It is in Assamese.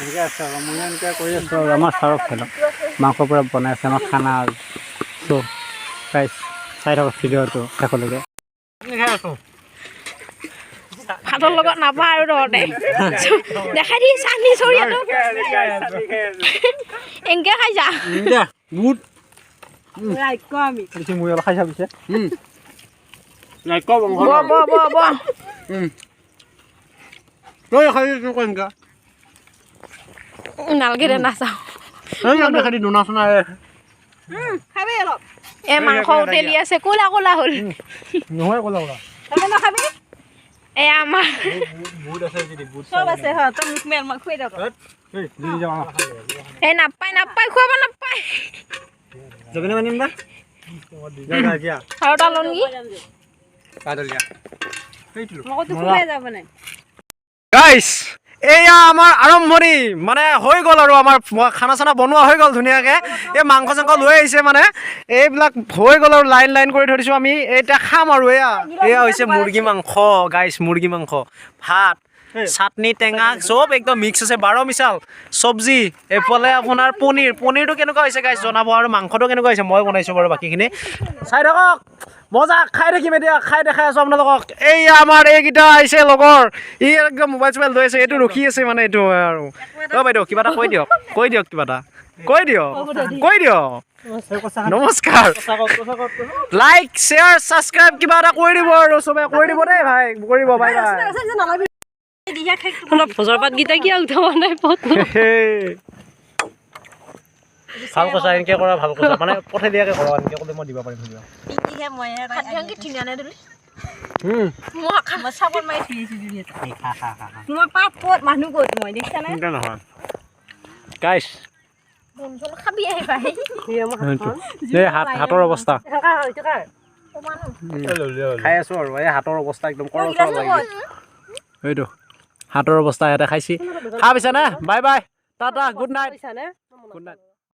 এনেকৈ আছে আৰু মই এনেকৈ কৰি আছোঁ আৰু আমাৰ ছাৰক খেলক মাংস পূৰা বনাই আছে আমাৰ খানা আৰু চ' গাইছ চাই থাকক ভিডিঅ'টো শেষলৈকে ভাতৰ লগত নাপা আৰু তহঁতে দেখাই দি চানি চৰিয়াটো এনেকৈ খাই যা গুড মই অলপ খাই চাবিছে নালগে দে নাচাওঁ এ মাংস উতলি আছে ক'লা ক'লা হ'ল নহয় ক'লা ক'লা এয়া আমাৰ এই নাপায় নাপায় খুৱাব নাপায় আৰু এটা লওঁ নেকি গাইছ এয়া আমাৰ আৰম্ভণি মানে হৈ গ'ল আৰু আমাৰ খানা চানা বনোৱা হৈ গ'ল ধুনীয়াকৈ এই মাংস চাংস লৈ আহিছে মানে এইবিলাক হৈ গ'ল আৰু লাইন লাইন কৰি থৈ দিছোঁ আমি এতিয়া খাম আৰু এয়া হৈছে মুৰ্গী মাংস গাইছ মুৰ্গী মাংস ভাত চাটনি টেঙা চব একদম মিক্স আছে 12 মিছাল চব্জি এইফালে আপোনাৰ পনীৰটো কেনেকুৱা হৈছে গাইছ জনাব আৰু মাংসটো কেনেকুৱা হৈছে মই বনাইছোঁ বাৰু বাকীখিনি চাই থাকক মজা খাই থাকিম এতিয়া খাই দেখাই আছোঁ আপোনালোকক এই আমাৰ এইকেইটা আহিছে লগৰ ই একদম মোবাইল চোবাইল লৈ আছে এইটো ৰখি আছে মানে এইটো আৰু অ' বাইদেউ কিবা এটা কৈ দিয়ক কিবা এটা কৈ দিয়ক নমস্কাৰ লাইক শ্বেয়াৰ ছাবস্ক্ৰাইব কিবা এটা কৰি দিব আৰু চবে কৰি দিব দেই ভাই কৰিব বাই বাই ভোজৰ পাতকেইটা কিয় উঠাব নাই ভাল কৈছা এনেকৈ কৰা ভাল কৈছা মানে পঠাই দিয়াকৈ কৰা এনেকৈ ক'লে মই দিব পাৰিম গাইছ হাতৰ অৱস্থা খাই আছোঁ আৰু এই হাতৰ অৱস্থা একদম এইটো হাতৰ অৱস্থা ইয়াতে খাইছি খা পিছে নে bye bye Tata good night